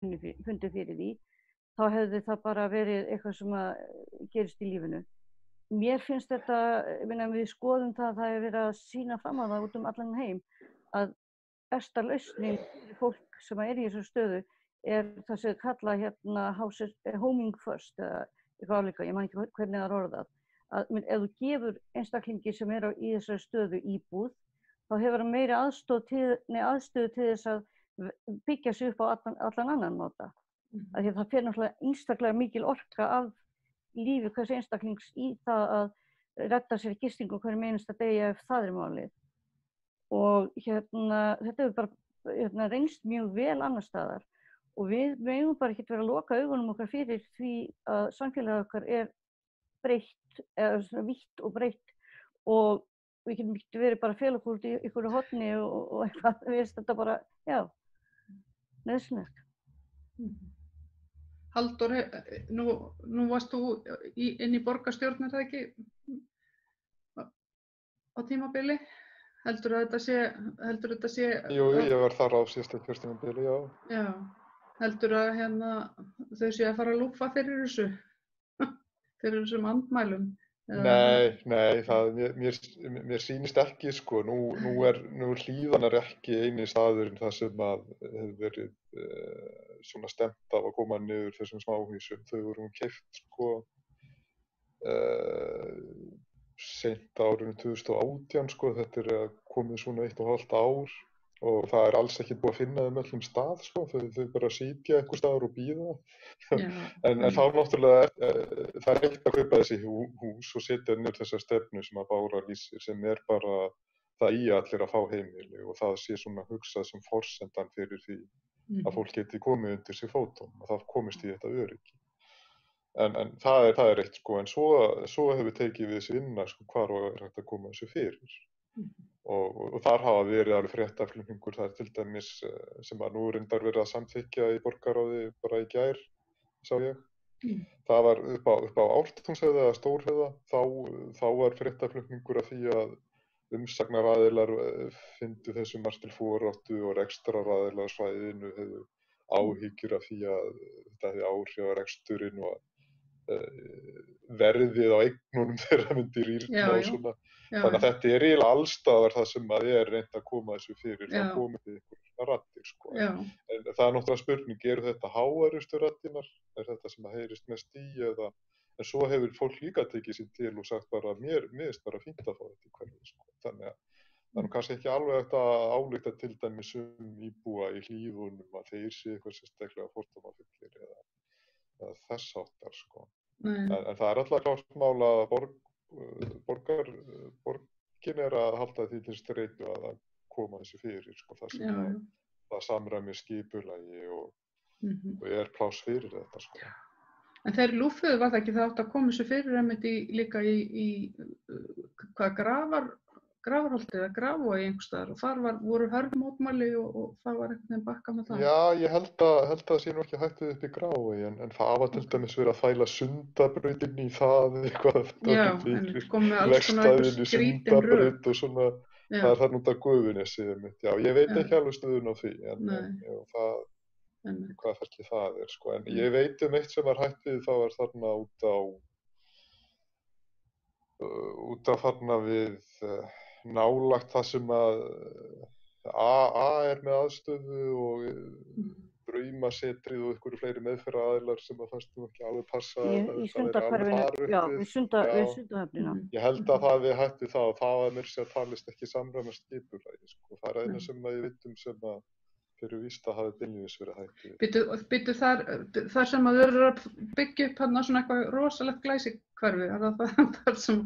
fundið fyrir því, þá hefði það bara verið eitthvað sem að gerist í lífinu. Mér finnst þetta, við skoðum það að það er verið að sýna fram á það út allan heim, að besta lausnin fyrir fólk sem er í þessu stöðu er það sem kalla homing first, eða eitthvað álíka, ég man ekki hvernig það er orðað. Að ef þú gefur einstaklingi sem er í þessari stöðu íbúð, þá hefur hann meiri aðstöðu til þess að byggja sig upp á allan annan máta. Af því að það fer náttúrulega einstaklega mikil orka af lífi hvers einstaklings í það að redda sér gistingu hverjum einasta degi ef það er málið. Og þetta hefur bara reynst mjög vel annars staðar og við megum bara ekki vera að loka augunum okkar fyrir því að samfélagið okkar er breytt, eða svona vítt og breytt og við getum ekki verið bara að fela okkur út í einhverju horni og eitthvað, við veist þetta bara, já, nauðsynlegt. Halldór, nú varst þú inn í borgarstjórn, er það ekki, á tímabili? Heldur þetta sé... Jú, ég var þar á síðasta kjörtímabili, já. Já, heldur að þau séu að fara að lúffa fyrir þessu, fyrir þessum andmælum? Nei, mér sýnist ekki, sko, nú er Hlíðarnar ekki eini staðurinn þar sem að hefur verið svona stefnt af að koma niður þessum smáhúsum. Þau voru keypt, sko, seint á árinu 2018, sko, þetta er komið svona 1,5 ár og það er alls ekki búið að finna þeim öllum stað, sko, þau bara sitja einhvers staðar og bíða. En þá náttúrulega, það er eitt að kaupa þessi hús og setja niður þessa stefnu sem að Bára lýsir, sem er bara það í allir að fá heimili og það sé svona hugsað sem forsendan fyrir því að fólk geti komið undir sig fótum og það komist í þetta öryggi. En það er eitt, sko, en svo hefur tekið við þessi vinna, sko, hvar og er hægt að koma þessu fyrir. Og þar hafa verið alveg fréttaflutningur, það er til dæmis sem að nú reyndar verið að samþykkja í borgarráði bara í gær, sá ég. Það var upp á Ártúnshöfða eða Stórhöfða, þá var fréttaflutningur af því að umsagnaraðilar fyndu þessu margt til foráttu og rekstraraðilar á svæðinu hefðu áhyggjur af því að þetta hefði áhrif á reksturinn og verðið á eignunum þeirra myndi rýrna og svona. Þannig að þetta er eiginlega allstaðar það sem að er reynt að koma þessu fyrir, þá komið þið einhverjar raddir, sko. En það er náttúrulega spurning, eru þetta háværustu raddirnar? Er þetta sem að heyrist mest í eða? En svo hefur fólk líka tekið sér til og sagt bara, mér finnst bara fínt að fá þetta í hverju, sko. Þannig að það er kannski ekki alveg hægt að álíkta til dæmis íbúa í Hlíðunum að þeir séu eitthvað sérstaklega fordómafullir eða þess háttar, sko. En það er alltaf klárt mál að borgin er að halda því til streitu að koma þessu fyrir, sko, það sem það samræmir skipulagi og er pláss fyrir þetta, sko. En þeir lúffuðu, var það ekki það átt að koma þessu fyrir einmitt líka í hvað Grafarholti eða Grafvogi einhvers staðar og þar voru hörð mótmæli og það var einhvern veginn bakkað með það. Já, ég held að það sé nú ekki hægt við upp í Grafvogi en það var til dæmis verið að þvæla Sundabrautin í það eitthvað. Já, en kom með alls konar einhver skrítin rök. Og svona, það er þarna út af Gufunessi einmitt. Já, ég veit ekki alveg stöðun á því en hvað ferli það er, sko. En ég veit eitt sem var hægt við, það var þarna út af þarna við nálagt það sem að AA er með aðstöðu og Draumasetrið og einhverju fleiri meðferðaraðilar sem að fannst nú ekki alveg passa. Í Sundahverfinu, já, við Sundahöfnina. Ég held að það við hætti það og það var mér sér að talist ekki samræmast skipulagi, sko. Það er eina sem að ég veit sem að fyrir víst að hafi beinlínis verið hætti. Býtu þar sem að þau eru að byggja upp hérna svona eitthvað rosalegt glæsikverfi, er það þar sem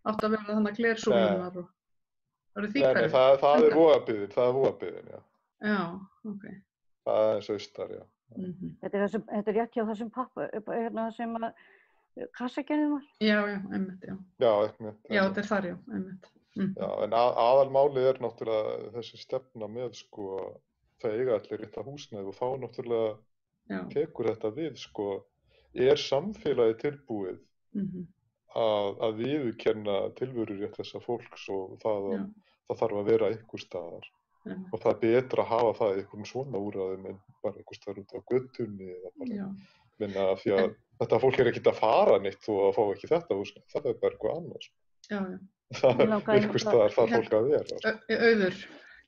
átt að vera þannig að glersúlunar og það eru því hverfi? Nei, það er Vogabyggðin, já. Já, ok. Það er austar, já. Þetta er rétt hjá þessum pappa, hérna sem að kassagerðin var? Já, einmitt, já. Já, einmitt. Já, þetta er þar, já, einmitt. Já, en aðalmálið er náttúrulega þessi stefna með, sko, það eiga allir rétt að húsnæði og þá náttúrulega tekur þetta við, sko, er samfélagið tilbúið að viðurkenna tilverurétt þessa fólks og það þarf að vera einhvers staðar. Og það betra að hafa það í einhverjum svona úrræðum en bara einhvers staðar út á götunni eða bara, Já. minna af því að þetta fólk ekkert að fara neitt og að fá ekki þetta húsnæði, það bara eitthvað annars. Já. Það Mig langaði einhvers staðar þarf fólk að vera. Auður,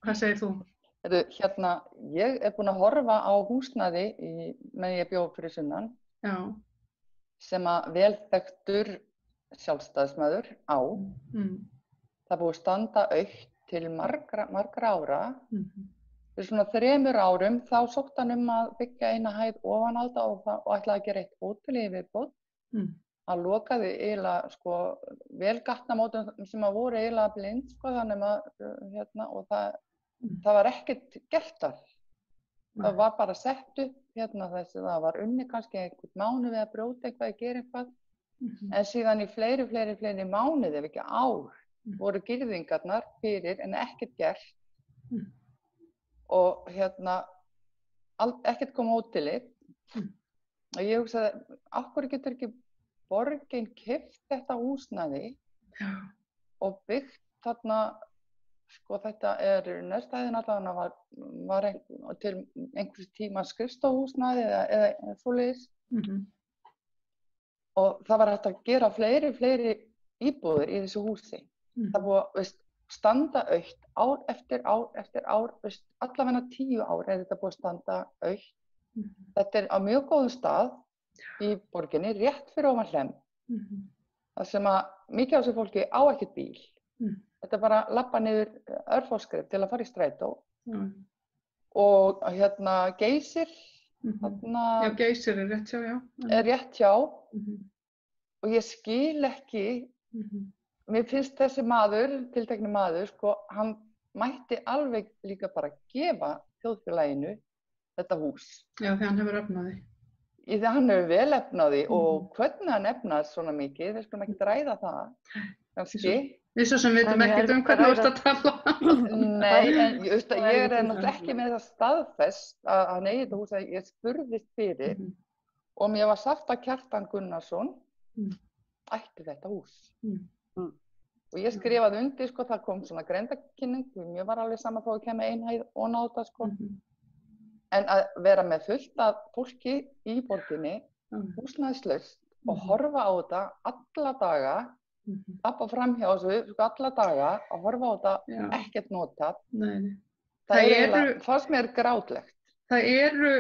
hvað segir þú? Hérna, ég búin að horfa á húsnæði meðan ég bjó fyrir sunnan Já. sem að vel þekktur sjálfstæðismaður á. Það búið að standa autt til margra ára. Fyrir svona 3 árum þá sótti hann að byggja eina hæð ofanalda og ætlaði að gera eitt hótel í viðbót. Hann lokaði eiginlega sko vel gatnamótum sem að voru eiginlega blind sko þannig að og það var ekkert gert þar. Það var bara sett upp það var unni kannski einhvern mánuð við að brjóta eitthvað, gera eitthvað. En síðan í fleiri mánuði ef ekki ár voru girðingarnar fyrir en ekkert gert. Og ekkert kom hótelið. Og ég hugsaði, af hverju getur ekki borgin keypt þetta húsnæði og byggt þarna, sko þetta næstæðin allavega var til einhvers tíma skrifstofuhúsnæði eða svoleiðis. Og það var hægt að gera fleiri íbúðir í þessu húsi. Það búið að standa autt ár eftir ár, allavega 10 ár þetta búið að standa autt. Þetta á mjög góðum stað í borginni, rétt fyrir ofan Hlemm. Það sem að mikið af þessu fólki á ekkert bíl. Þetta bara labba niður örfáskref til að fara í strætó. Og Geysir. Já, Geysir rétt hjá, já. Rétt hjá. Og ég skil ekki. Mér finnst þessi tiltekni maður, sko, hann mætti alveg líka bara gefa þjóðfélaginu þetta hús. Já, því hann hefur efnaði. Því hann hefur vel efnaði og hvernig hann efnaði svona mikið, við skulum ekki ræða það, kannski. Við svo sem vitum ekkert hvernig þú ert að tala. Nei, en ég náttúrulega ekki með það staðfest að hann eigi þetta hús að ég spurðist fyrir og mér var sagt að Kjartan Gunnarsson ætti þetta hús. Og ég skrifaði undir, sko, það kom svona grenndarkynning, mér var alveg sama þó að kemur einhæð og náta, sko. En að vera með fullt af fólki í borginni, húsnæðislaust og horfa á þetta alla daga, lappa fram hjá þessu, sko, alla daga og horfa á þetta ekkert notað. Það fannst mér grátlegt. Það eru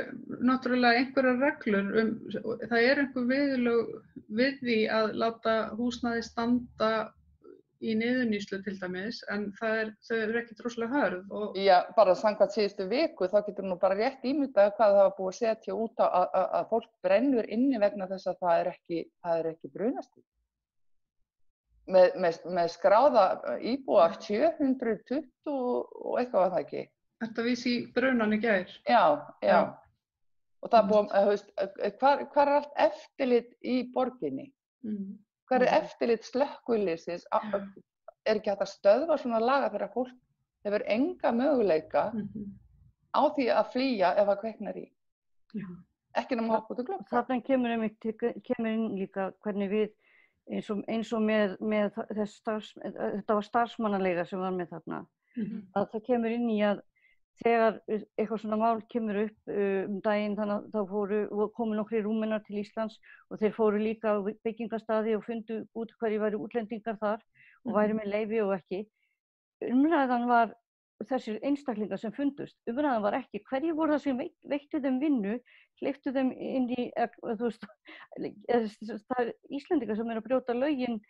náttúrulega einhverjar reglur það einhver viðurlög við því að láta húsnæði standa í niðurnýslu til dæmis, en þau eru ekki droslega hörð. Já, bara samkvæmt síðustu viku, þá getur nú bara rétt ímyndað hvað það var búið að setja út á að fólk brennur inni vegna þess að það er ekki brunastíg. Með skráða íbúa 720 og eitthvað var það ekki. Þetta vísi í brunan í gær. Já. Og það búið, hvar allt eftirlit í borginni? Hvar eftirlit slökkviliðsins? Ekki hægt að stöðva svona laga þegar fólk hefur enga möguleika á því að flýja ef það kveiknar í? Ekki nema hoppa út og glögga. Þarna kemur inn líka hvernig við, eins og með þetta var starfsmannaleiga sem var með þarna, að það kemur inn í að þegar eitthvað svona mál kemur upp daginn, þannig að þá komu nokkrir Rúmenar til Íslands og þeir fóru líka á byggingarstaði og fundu út hverju væru útlendingar þar og væru með leyfi og ekki. Umræðan var þessir einstaklingar sem fundust. Umræðan var ekki hverju voru það sem veittu þeim vinnu, hleyptu þeim inn í, þú veist, það er Íslendingar sem eru að brjóta lögin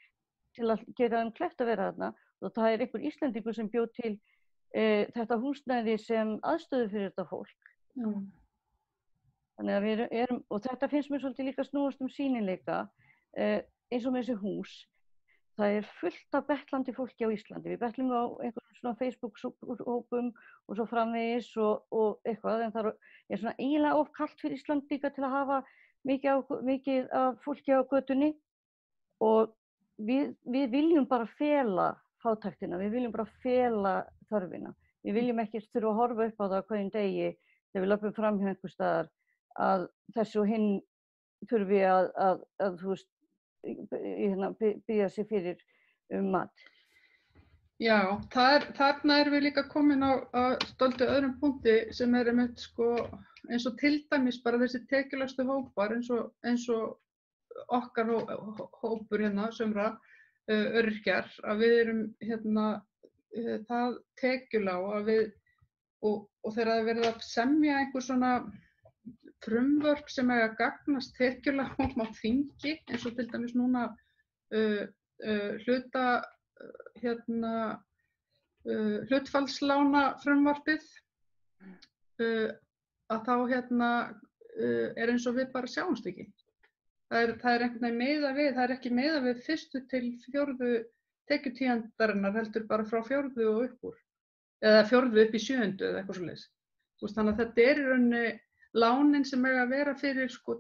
til að gera þeim kleift að vera þarna og það er einhver Íslendingur sem bjó til þetta húsnæði sem aðstöðu fyrir þetta fólk. Þannig að við erum, og þetta finnst mér svolítið líka snúast sýnileika, eins og með þessi hús. Það er fullt af betlandi fólki á Íslandi. Við betlum á einhverjum svona Facebook-hópum og svo framvegis og eitthvað, en það er svona eiginlega of kalt fyrir Íslandinga til að hafa mikið af fólki á götunni og við viljum bara fela fátæktina, við viljum bara fela þörfina. Við viljum ekki þurfa að horfa upp á það hverjum degi þegar við löpum fram hjá einhvers staðar að þessu og hinn þurfi að þú veist, biðja sig fyrir mat. Já, þarna erum við líka komin á stoltið öðrum punkti sem einmitt sko eins og til dæmis bara þessi tekjulægstu hópar eins og okkar hópur hérna sumra öryrkjar að við erum hérna það tekjulág að við og þegar það er verið að semja einhver svona frumvörp sem eiga að gagnast tekjulágum á þingi eins og til dæmis núna hlutfallslána frumvarpið að þá er eins og við bara sjáumst ekki. Það er einhvern veginn miðað við, það er ekki miðað við fyrstu til fjórðu tekjutíundarinnar heldur bara frá fjórðu og upp úr eða fjórðu upp í sjöundu eða eitthvað svoleiðis. Þannig að þetta er í rauninni lánin sem eiga að vera fyrir sko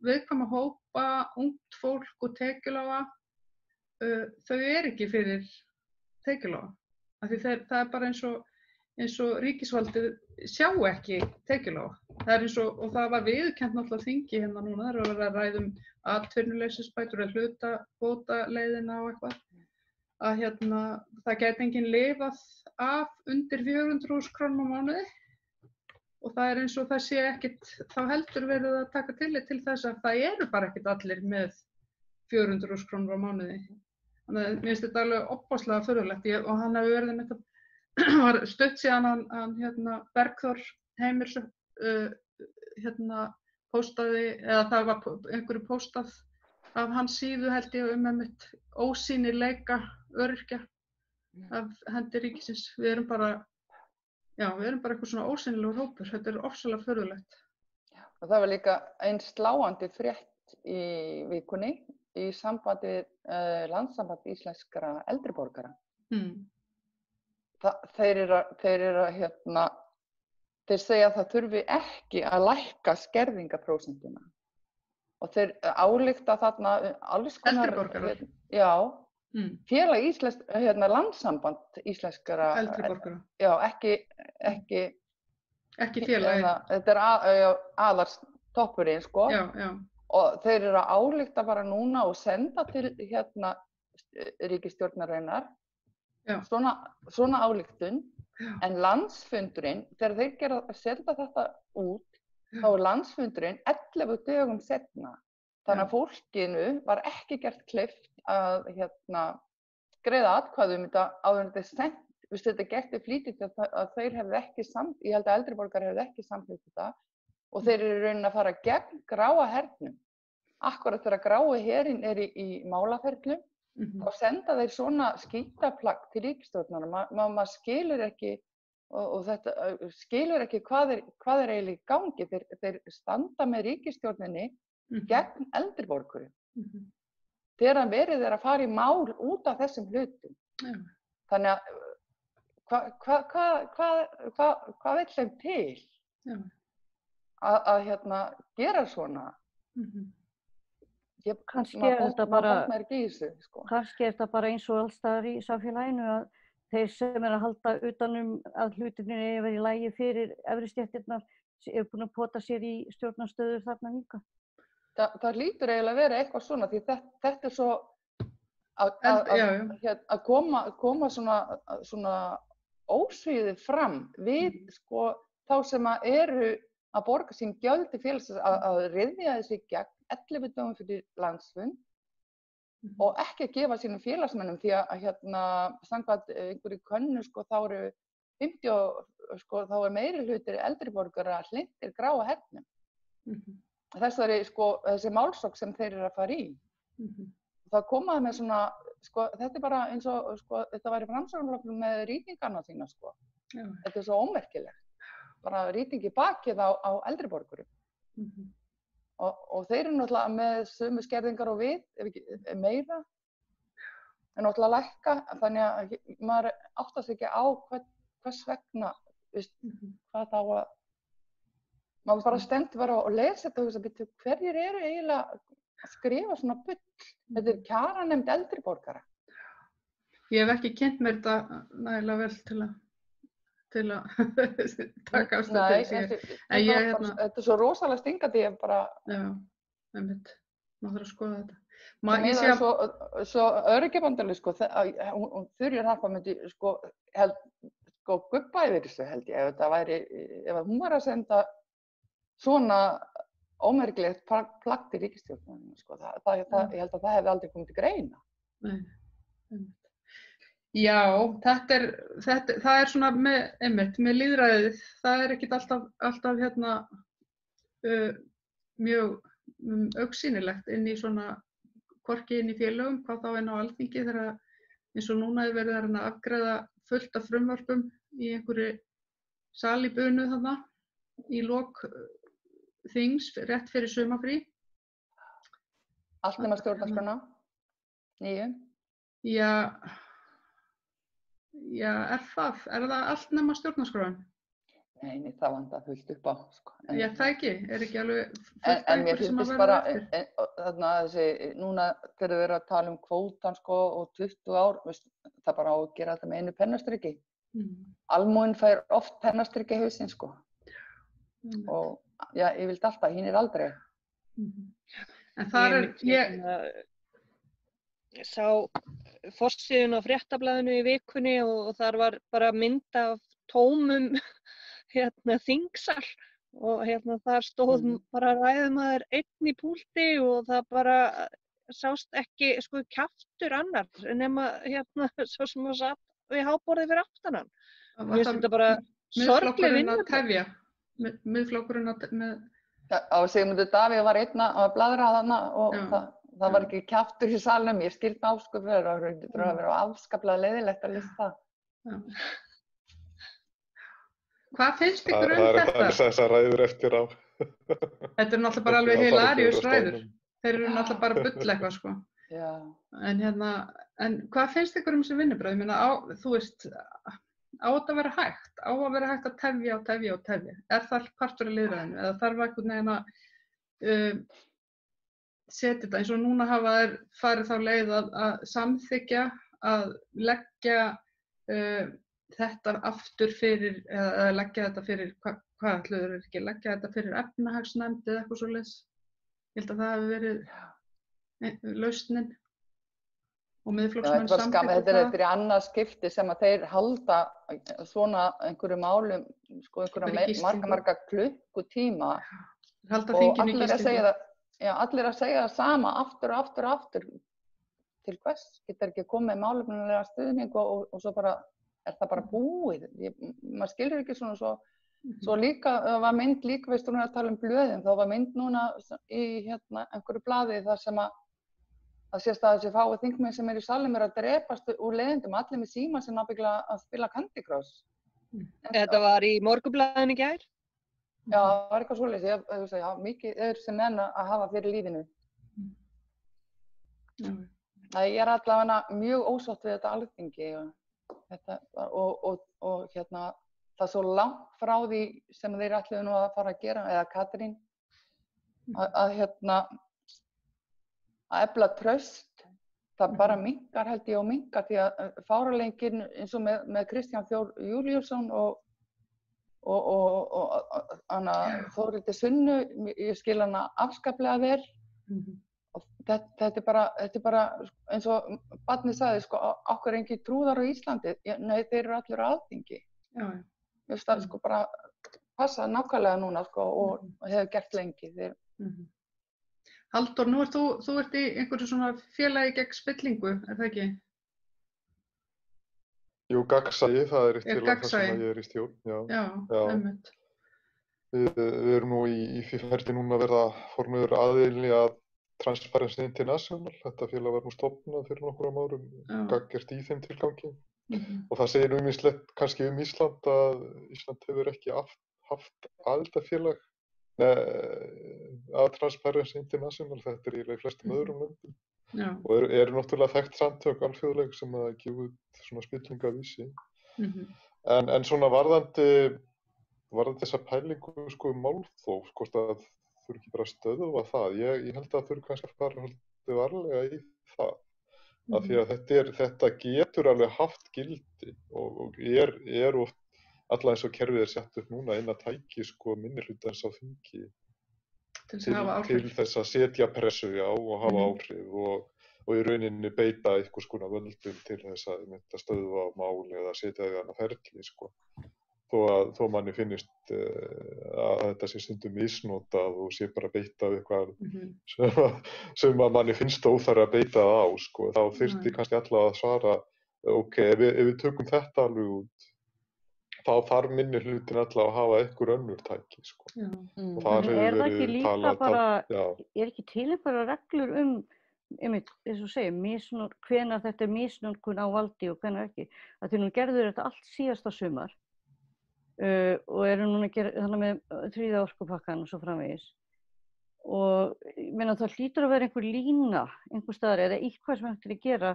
viðkvæma hópa, ungt fólk og tekjulága. Þau ekki fyrir tekjulága. Af því það er bara eins og ríkisvaldið sjá ekki tekjulága. Það er eins og það var viðurkennt náttúrulega þingi hérna núna, það er að vera að ræða atvinnuleysisbætur eða hlutabótaleiðina og eitthvað. Að það gæti enginn lifað af undir 400.000 krónum á mánuði. Og það er eins og það sé ekkit, þá heldur verið að taka tillit til þess að það eru bara ekkit allir með 400.000 krónur á mánuði. Þannig að mér finnst þetta alveg opaslega furðulegt og hann hefur verið með þetta, var stutt síðan hann Bergþór Heimir póstaði, eða það var einhverju póstað af hans síðu held ég einmitt ósýnileika öryrkja af hendi ríkisins. Við erum bara eitthvað svona ósýnilegur hópur, þetta er ofsalega furðulegt. Og það var líka einn sláandi frétt í vikunni í sambandi við Landssamband íslenskra eldri borgara. Þeir segja að það þurfi ekki að lækka skerðingaprósentuna. Og þeir álykta þarna alls konar... Eldri borgarar? Já. Félag Landssamband íslenskra... Eldri borgara? Já, ekki félagi. Þetta er aðalstoppurinn, sko. Já, já. Og þeir eru að álykta bara núna og senda til ríkisstjórnarinnar svona ályktun, en landsfundurinn, þegar þeir gera að senda þetta út, þá er landsfundurinn 11 dögum seinna. Þannig að fólkinu var ekki gert kleift að greiða atkvæði þetta áður en þetta er sent. Þetta er gert í flýti að þeir hefðu ekki ég held að eldri borgarar hefðu ekki samþykkt þetta. Og þeir eru raunin að fara gegn gráa hernum. Akkurat þegar grái herinn í málaferlum, þá senda þeir svona skítaplagg til ríkisstjórnar. Maður skilur ekki, og þetta skilur ekki hvað er eiginlega í gangi. Þeir standa með ríkisstjórninni gegn eldri borgurum. Þegar verið að fara í mál út af þessum hlutum. Þannig að hvað vill þeim til? Að gera svona. Kannski er þetta bara eins og alls staðar í samfélaginu að þeir sem að halda utanum að hlutinni verið í lagi fyrir efri stéttirnar eru búin að pota sér í stjórnarstöður þarna líka. Það hlýtur eiginlega að vera eitthvað svona því þetta er svo að koma svona ósvíðið fram við sko þá sem að eru að borga sín gjöld til félagsins að ryðja þessi gegn 11 dögum fyrir landsfund og ekki að gefa sínum félagsmönnum því að samkvæmt einhverju könnu sko þá eru 50 sko þá er meiri hlutir eldri borgara hlynntir gráa hernum. Þessi málsókn sem þeir eru að fara í. Það komaði með svona sko þetta er bara eins og sko þetta væri framsóknarflokkurinn með rýtingarna sína sko. Þetta er svo ómerkilegt. Bara rýtingi bakið á eldri borgurum. Og þeir eru náttúrulega með sömu skerðingar og við, ef ekki meira, en náttúrulega lækka, þannig að maður áttast ekki á hvers vegna, hvað þá að, maður bara stendur bara og lesa þetta og þess að hverjir eru eiginlega að skrifa svona bull, þetta er kjaranefnd eldri borgara. Ég hef ekki kynnt mér þetta nægilega vel til að taka afstöðu til því. Þetta er svo rosalega stingandi, ég bara... Já, einmitt, maður þarf að skoða þetta. Sem er svo öryggjabandalið, sko, hún Þuríður Harpa myndi, sko, gubba yfir þessu, held ég, ef hún var að senda svona ómerkilegt plagg til ríkisstjórnarinnar, sko, ég held að það hefði aldrei komið til greina. Nei. Já, það er svona með lýðræðið, það er ekkert alltaf mjög augsýnilegt inn í svona, hvorki inn í félögum, hvað þá inn á Alþingi þegar eins og núna er verið að afgreiða fullt af frumvörpum í einhverju sal í bunu þarna í lok þings rétt fyrir sumarfrí. Allt nema stjórnarskrána? Nýju? Já, er það allt nema stjórnarskráin? Nei, það vantar fullt upp á, sko. Já, það ekki, er ekki alveg fullt af einhverju sem að verða eftir? Þarna núna þegar við erum að tala kvótan, sko, og 20 ár, það bara á að gera þetta með einu pennastriki. Almúginn fær oft pennastriki í hausinn, sko. Og já, ég vildi alltaf, hinn er aldrei. En það Ég sá forsíðun á Fréttablaðinu í vikunni og þar var bara mynd af tómum þingsal og þar stóð bara ræðumaður einn í púlti og það bara sást ekki sko kjaftur annar nema svo sem að satt við háborðið fyrir aftan hann. Mér finnst þetta bara sorgleg vinna. Miðflokkurinn með... Á Sigmundur Davíð var einn að blaðra þarna og það var ekki kjaftur í salnum, ég skildi ásköp fyrir að vera afskaplega leiðilegt að lýsa það. Hvað finnst ykkur þetta? Það er þessar ræður eftir á. Þetta er náttúrulega bara alveg hilaríus ræður. Þeir eru náttúrulega bara bull eitthvað, sko. Já. En hvað finnst ykkur þessi vinnubröð? Ég meina, þú veist, á þetta að vera hægt? Á að vera hægt að tefja? Er það partur af lýðræðinu? Eða þarf einhvern veginn að setja þetta eins og núna hafa þeir farið þá leið að samþykkja, að leggja þetta aftur fyrir, eða leggja þetta fyrir, hvað ætluðu þeir ekki, leggja þetta fyrir efnahagsnefnd eða eitthvað svoleiðis. Ég held að það hefði verið lausnin og Miðflokksmenn samþykktu það. Þetta er í annað skipti sem að þeir halda svona einhverju málum, sko einhverja marga klukkutíma og allir að segja það sama aftur til hvers, getur ekki komið með málefnilega stuðning og svo bara er það bara búið. Maður skilur ekki svona svo líka, það var mynd líka, veist þú núna að tala um blöðin, þá var mynd núna í einhverju blaði þar sem að sést að þessi fáu þingmenn sem í salnum að drepast úr leiðindum, allir með síma sem náttúrulega að spila Candy Crush. Þetta var í Morgunblaðinu í gær? Já, það var eitthvað svoleiðis, mikið sem menn að hafa fyrir lífinu. Ég er allavega mjög ósátt við þetta Alþingi og það er svo langt frá því sem þeir ætluðu nú að fara að gera, eða Katrín, að efla traust, það bara minnkar held ég og minnkar því að fáralengin eins og með Kristján Þór Júlíusson og Þórhildi Sunnu, ég skil hana afskaplega vel. Og þetta er bara eins og barnið sagði, sko, okkur engin trúðar á Íslandi, nei þeir eru allir á Alþingi. Ég veist það sko bara passa nákvæmlega núna sko og hefur gert lengi. Halldór, nú þú ert í einhverju svona félagi gegn spillingu, er það ekki? Jú, gagnsæi, það er eitt félag þar sem ég er í stjórn. Já, einmitt. Við erum nú í ferli núna að verða formuður aðili að Transparency International. Þetta félag var nú stofnað fyrir nokkrum árum, gagngert í þeim tilgangi. Og það segir ýmislegt kannski Ísland að Ísland hefur ekki haft aðildarfélag að Transparency International. Þetta er í flestum öðrum löndum. Og eru náttúrulega þekkt samtök alþjóðleg sem að gefa út svona spillingavísi. En svona varðandi þessa pælingu sko málþóf, hvort að þurfi ekki bara að stöðva það. Ég held að þurfi kannski að fara svolítið varlega í það. Af því að þetta getur alveg haft gildi og er oft alla eins og kerfið sett upp núna inn að tæki sko minnihlutans á þingi til þess að setja pressu og hafa áhrif og í rauninni beita einhvers konar völdum til þess að stöðva mál eða setja þau annað ferli, sko. Þó manni finnist að þetta sé stundum misnotað og sé bara beita eitthvað sem að manni finnst óþarfi að beita það á, sko. Þá þyrfti kannski alla að svara, ok, ef við tökum þetta alveg út, þá þarf minni hlutin alla að hafa einhver önnur tæki, sko. Og þar hefur verið talað, er ekki til bara reglur einmitt, eins og segir, hvenær þetta misnotkun á valdi og hvenær ekki. Að því nú gerður þetta allt síðasta sumar og eru núna að gera þannig með 3. orkupakkann og svo framvegis. Og ég meina það hlýtur að vera einhver lína einhvers staðar eða eitthvað sem hægt er að gera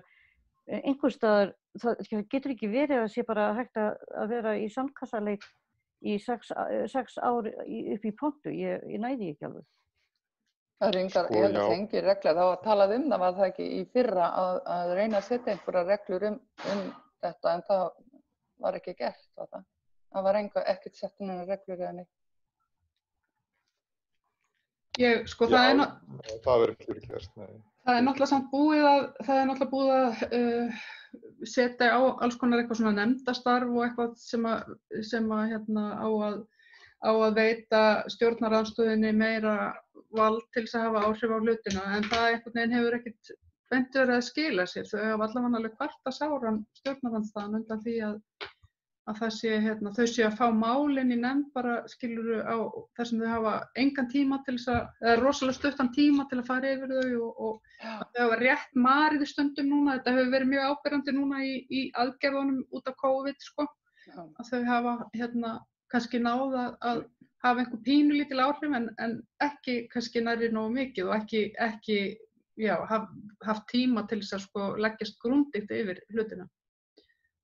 einhvers staðar. Það getur ekki verið að sé bara hægt að vera í sandkassaleik í 6 ár upp í pontu. Ég næði ekki alveg. Það er engar, ég held að það engin regla. Það var talað það, var það ekki í fyrra að reyna að setja einhverja reglur þetta, en það var ekki gert, var það? Það var ekkert sett reglur eða neitt. Það verður ekki verið gert, nei. Það er náttúrulega samt búið að setja á alls konar eitthvað svona nefndastarf og eitthvað sem á að veita stjórnarandstöðinni meira vald til þess að hafa áhrif á hlutina, en það einhvern veginn hefur ekkert beint verið að skila sér. Þau hafa allavega alveg kvarta sáran stjórnarandstaðan undan því að það sé, þau séu að fá málin í nefnd bara skiluru á þar sem þau hafa engan tíma til þess eða rosalega stuttan tíma til að fara yfir þau og þau hafa rétt marið í stundum núna. Þetta hefur verið mjög áberandi núna í aðgerðunum út af COVID, sko. Að þau hafa kannski náð að hafa einhver pínulítil áhrif en ekki kannski nærri nógu mikið og ekki haft tíma til þess að sko leggjast grundigt yfir hlutina.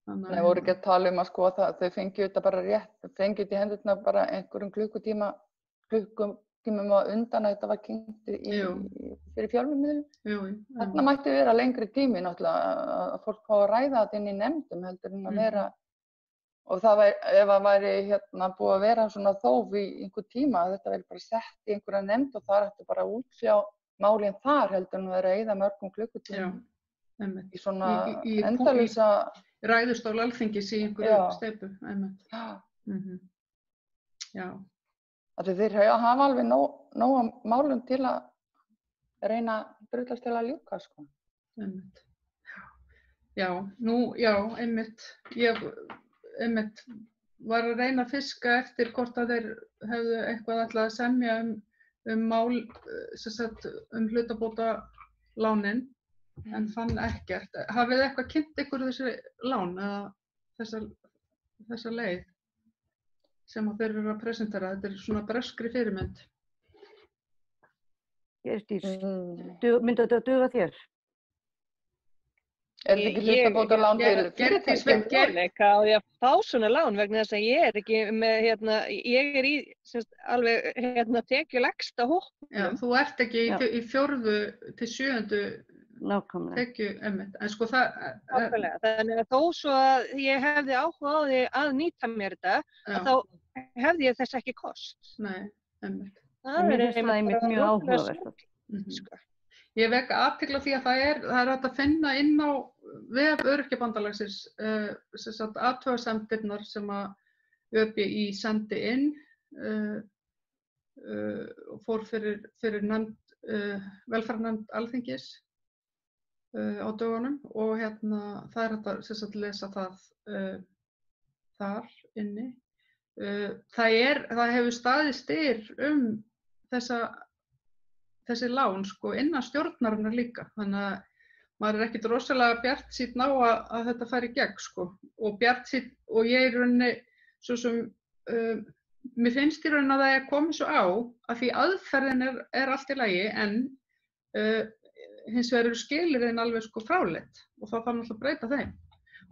Nei, voru ekki að tala að sko þau fengju þetta bara rétt, fengju þetta í hendurna bara einhverjum klukkutímum á undan að þetta var kynnt fyrir fjölmiðlum. Þarna mætti vera lengri tími náttúrulega að fólk fá að ræða þetta inn í nefndum heldur en að vera. Og það ef það væri búið að vera svona þóf í einhver tíma, þetta væri bara sett í einhverja nefnd og það ætti bara að útfjá málin þar heldur en að vera að eyða mörgum klukkutímum. Í svona endalausa ræðustól Alþingis í einhverju steypu. Þeir hafa alveg nóga málum til að reyna drullast til að ljúka, sko. Einmitt var að reyna að fiska eftir hvort að þeir hefðu eitthvað ætlað að semja mál, hlutabótalánin, en fann ekkert. Hafið þið eitthvað kynnt ykkur þessi lán eða þessa leið sem að þeir eru að presentera? Þetta er svona breskri fyrirmynd. Myndi þetta duga þér? Er þetta ekki hlutabótalán fyrir fyrirtæki? Á ég að fá svona lán vegna þess að ég er ekki með, ég er í alveg tekjulægsta hópnum. Já, þú ert ekki í 4. til 7. tekju, en sko það... Nákvæmlega, þannig að þó svo að ég hefði áhuga á því að nýta mér þetta, þá hefði ég þess ekki kost. Nei, einmitt. Það er einmitt mjög áhugavert. Ég vek athygli á því að það er hægt að finna inn á vef Öryrkjabandalagsins athugasemdirnar sem að ÖBÍ sendi inn og fór fyrir velferðarnefnd Alþingis á dögunum og það er hægt að lesa það þar inni. Það hefur staðið styr þessi lán sko innan stjórnarinnar líka, þannig að maður er ekkert rosalega bjartsýnn á að þetta fari í gegn sko, og bjartsýnn, og ég í rauninni svo sem mér finnst í rauninni að það er komið svo á að því aðferðin er allt í lagi en hins vegar eru skilyrðin alveg sko fráleit og þá þarf náttúrulega að breyta þeim.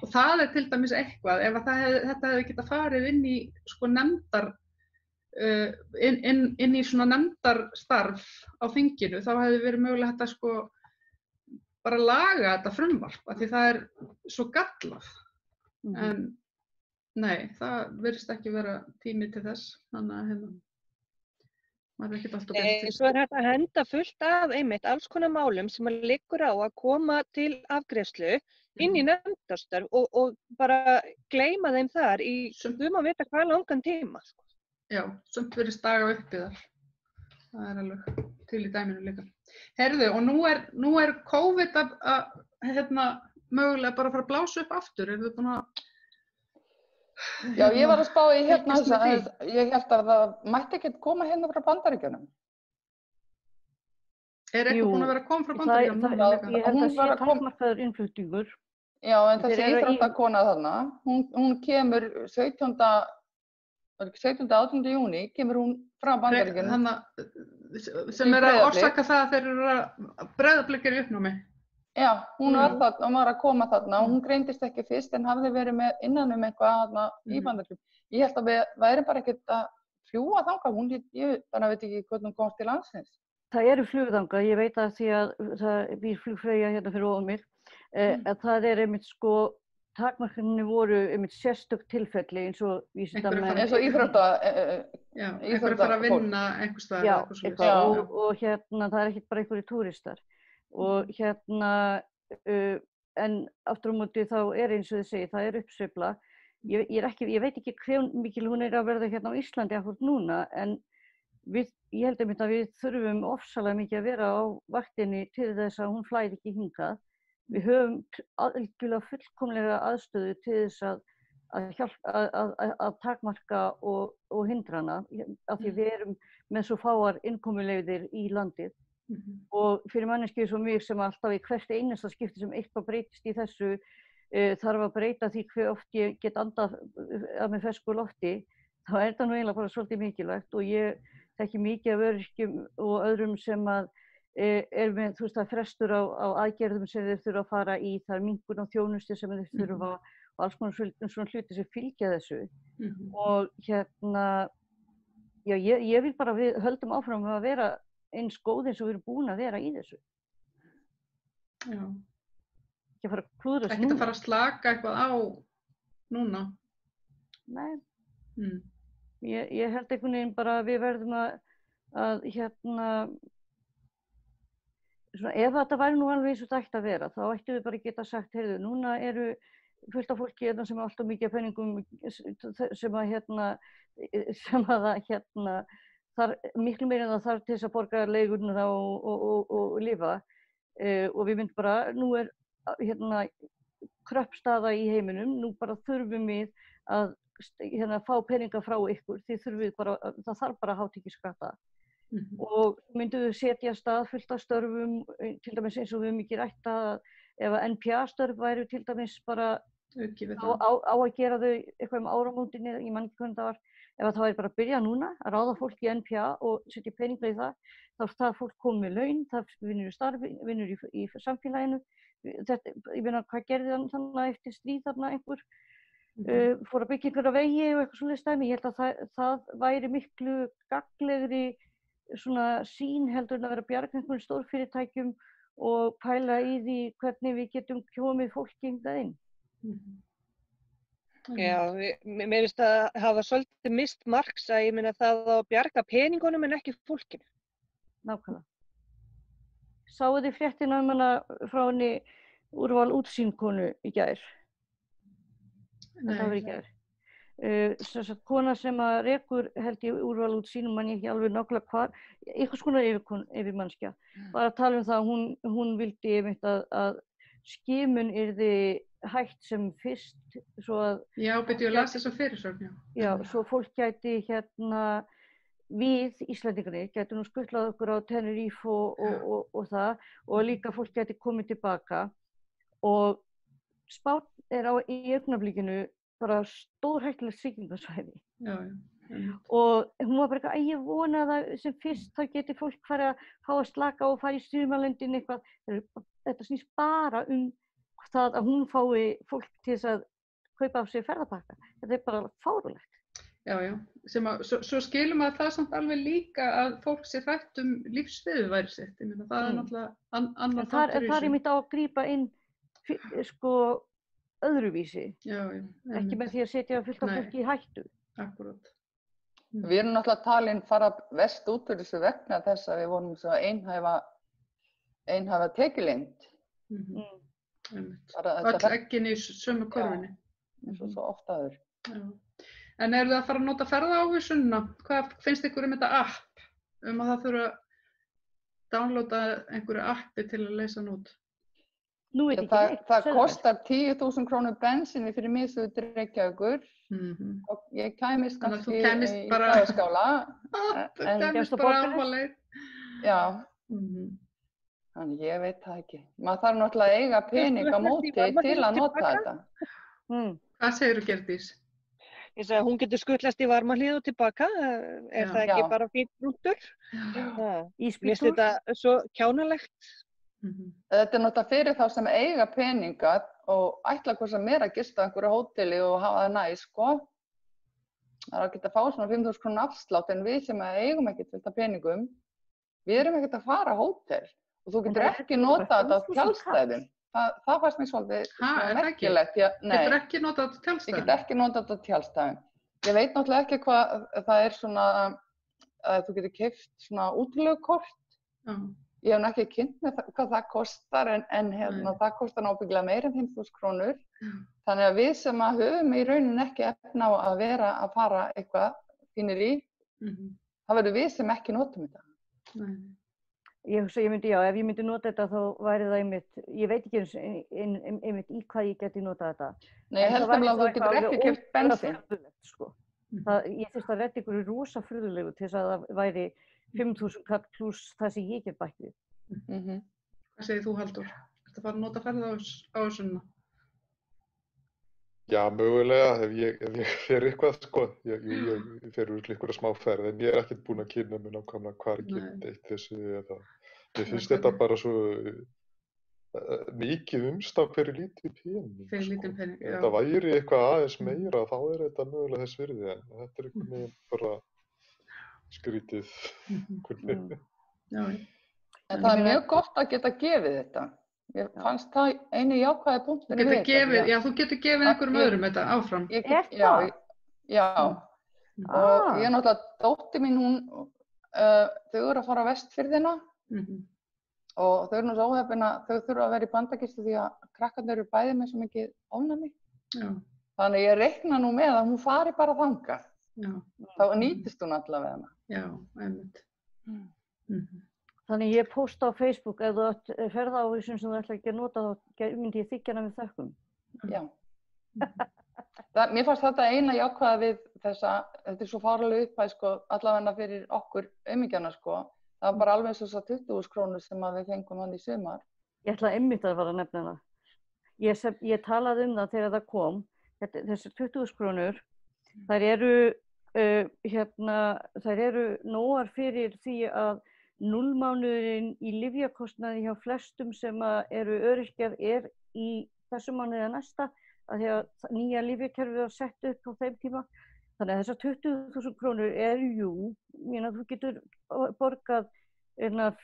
Og það er til dæmis eitthvað, ef þetta hefði getað farið inn í sko nefndar inn í svona nefndarstarf á þinginu, þá hefði verið mögulega þetta sko bara laga þetta frumvarp, af því það er svo gallað. En nei, það virðist ekki vera tími til þess, þannig að maður er ekkert alltaf bjartsýnn. Svo er hægt að henda fullt af einmitt alls konar málum sem að liggur á að koma til afgreiðslu inn í nefndarstörf og bara gleyma þeim þar í, við má vita hvað langan tíma. Sko. Já, sumt verið staga uppi þar. Það er alveg til í dæminu líka. Herðu, og nú er COVID að mögulega bara fara að blása upp aftur. Eru þið búin að... Já, ég var að spá í þess að ég held að það mætti ekki koma hérna frá Bandaríkjunum. Er eitthvað búin að vera að koma frá Bandaríkjunum? Ég held að sé takmarkaður innflutningur. Já, en þessi íþróttakona þarna, hún kemur 17. 18. júní, kemur hún frá Bandaríkjunum. Sem er að orsaka það að þeir eru að Breiðablik í uppnámi. Já, hún var þarna og var að koma þarna og hún greindist ekki fyrst en hafði verið með innan eitthvað þarna í Bandaríkjunum. Ég held að við værum bara ekkert að fljúga þangað, ég bara veit ekki hvernig hún komst til landsins. Það eru flugþangað, ég veit að því að það býr flugfreyja hérna fyrir ofan mig, að það einmitt sko, takmarkanirnir voru einmitt sérstök tilfelli eins og vísindamenn. Eins og íþrótta. Já, einhverju fara að vinna einhvers staðar. Já, eitthvað, og hérna það ekkert bara einhverju túristar. Og en aftur á móti þá eins og þið segið, það uppsveifla. Ég veit ekki hve mikil hún að verða hérna á Íslandi akkúrat núna, en ég held einmitt að við þurfum ofsalega mikið að vera á vaktinni til þess að hún flæði ekki hingað. Við höfum algjörlega fullkomlega aðstöðu til þess að takmarka og hindra hana, af því við erum með svo fáar innkomuleiðir í landið. Og fyrir manneskju svo mjög sem alltaf í hvert einasta skipti sem eitthvað breytist í þessu þarf að breyta því hve oft ég get andað með fersku lofti, þá það nú eiginlega bara svolítið mikilvægt og ég þekki mikið af öryrkjum og öðrum sem að með, þú veist, frestur á aðgerðum sem þeir þurfa að fara í, það minnkun og þjónustu sem þeir þurfa og alls konar svona hluti sem fylgja þessu. Og já, ég vil bara við höldum áfram að vera eins góð eins og við erum búin að vera í þessu. Já. Ekki að fara að klúðrast núna. Ekkert að fara að slaka eitthvað á núna. Nei. Ég held einhvern veginn bara að við verðum að svona, ef þetta væri nú alveg eins og það ætti að vera, þá ættum við bara geta sagt, heyrðu, núna eru fullt af fólki sem alltaf mikið af penningum sem þar miklu meira en það þarf til þess að borga leigurnar og lifa. Og við myndum bara, nú kröpp staða í heiminum, nú bara þurfum við að fá peninga frá ykkur, það þarf bara hátekjuskatta. Og myndum við setja af stað fullt af störfum, til dæmis eins og við höfum ekki rætt að ef að NPA-störf væru til dæmis bara á að gera þau eitthvað áramótin, ég man ekki hvernig það var, ef það væri bara að byrja núna að ráða fólk í NPA og setja peninga í það, þá er það fólk komið með laun, það vinnur í starfi, vinnur í samfélaginu. Ég meina, hvað gerði þannig eftir stríð þarna einhver? Fór að byggja einhverja vegi og eitthvað svoleiðis dæmi. Ég held að það væri miklu gagnlegri svona sýn heldur en að vera að bjarga einhverjum stórfyrirtækjum og pæla í því hvernig við getum komið fólki hingað inn. Já, mér finnst að hafa svolítið mist marks að ég meina það að bjarga peningunum en ekki fólkinu. Nákvæmlega. Sáu þið fréttina hana frá henni Úrval útsýnkonu í gær? Það var í gær. Kona sem að rekur held ég Úrval útsýn, man ég ekki alveg nákvæmlega hvað, einhvers konar yfirmannskja, var að tala um það að hún vildi einmitt að skimun yrði hægt sem fyrst, svo að... Já, byrju að lasa þessa fyrirsögn, já. Já, svo fólk gæti við Íslendingarnir gætu nú skutlað okkur á Tenerife og það, og líka fólk gæti komið tilbaka og Spánn í augnablikinu bara stórhættulegt sýkingasvæði. Já. Og hún var bara eitthvað, ég vona að sem fyrst þá geti fólk farið að fá að slaka og fara í sumarlöndin eitthvað. Þetta snýst bara það að hún fái fólk til þess að kaupa á sig ferðapakka. Þetta bara fáránlegt. Já. Svo skilum að það samt alveg líka að fólk sé hrætt lífsviðurværi sitt. Ég meina, það náttúrulega annar þáttur í þessu. Það mitt á að grípa inn öðruvísi. Já. Ekki með því að setja fullt af fólki í hættu. Akkúrat. Við erum náttúrulega talin fara verst út úr þessu vegna þess að við vorum svo einhæfa tekjulind. Öll eggin í sömu körfunni. Eins og svo oft áður. En eru þið að fara að nota ferðaávísunina? Hvað finnst ykkur þetta app? Að það þurfa að downloada einhverju appi til að leysa hann út? Nú er ekki neitt. Það kostar 10.000 krónur bensinni fyrir miðstöð til Reykjavíkur. Og ég kæmist kannski í Dagaskála. Þú kæmist bara alveg leið. Já. Þannig ég veit það ekki. Maður þarf náttúrulega að eiga pening á móti til að nota þetta. Hvað segirðu, Gerdís? Ég sagði að hún getur skutlast í varmahlið og tilbaka. Það ekki bara fínt rúntur? Mér finnst þetta svo kjánalegt. Þetta náttúrulega fyrir þá sem eiga peninga og ætla hvað sem að gista á einhverju hóteli og hafa það næs, sko. Það að geta að fá svona 5.000 krónur afslátt, en við sem eigum ekkert fullt af peningum, við erum ekkert að fara á hótel og þú getur ekki nota þetta á tjaldstæðum. Það fannst mér svolítið merkilegt. Getur ekki nota þetta á tjaldstæðum? Ég get ekki nota þetta á tjaldstæðum. Ég veit náttúrulega ekki hvað það svona, að þú getur keypt svona útilegukort. Ég hef ekki kynnt með hvað það kostar, en það kostar náttúrulega meira en 5.000 krónur. Þannig að við sem höfum í rauninni ekki efna á að vera að fara eitthvað fínir í, það verður við sem ekki notum þetta. Ég hugsa, ef ég myndi nota þetta þá væri það einmitt, ég veit ekki einmitt í hvað ég geti notað þetta. Nei, ég held að þú getur ekki keypt bensín. Ég þurfti að redda ykkur rosa furðulegu til þess að það væri 5.000 kall pluss það sem ég get bætt við. Hvað segir þú, Halldór? Ertu að fara að nota ferðaávísunina? Já, mögulega, ef ég fer eitthvað, sko. Ég fer úr einhverja smá ferð, en ég er ekkert búinn að kynna mér nákvæmlega hvað get eitt þessu eða. Mér finnst þetta bara svo mikið umstaf hverju lítið pening. Fyrir lítið pening, já. Ef þetta væri eitthvað aðeins meira, þá er þetta mögulega þess virði, en þetta er einhvern veginn bara skrítið. En það er mjög gott að geta gefið þetta. Ég fannst það einu jákvæði punktur við þetta. Já, þú getur gefið einhverjum öðrum þetta áfram. Já. Og ég náttúrulega, dóttir mín, þau eru að fara á Vestfirðina og þau eru nú svo óheppin að þau þurfa að vera í bandagistu því að krakkarnir eru bæði með svo mikið ofnæmi. Þannig ég reikna nú með að hún fari bara þangað. Þá nýtist hún allavega hana. Já, einmitt. Þannig ég posta á Facebook ef þú átt ferðaávísun sem þú ætla ekki að nota, þá myndi ég þiggja hana við þökkum. Já. Mér fannst þetta eina jákvæða við þetta er svo fárlega upphæð, sko, allavega fyrir okkur aumingjana, sko. Það var bara alveg eins og þessar 20.000 krónur sem við fengum hann í sumar. Ég ætla einmitt að fara að nefna hana. Ég talaði það þegar það kom. Þessar 20.000 krónur, þær eru nógar fyrir því að 0 mánuðurinn í lyfjakostnaði hjá flestum sem eru öryrkjar í þessu mánuði eða næsta, að því að nýja lyfjakerfið var sett upp á þeim tíma. Þannig að þessar 20.000 krónur þú getur borgað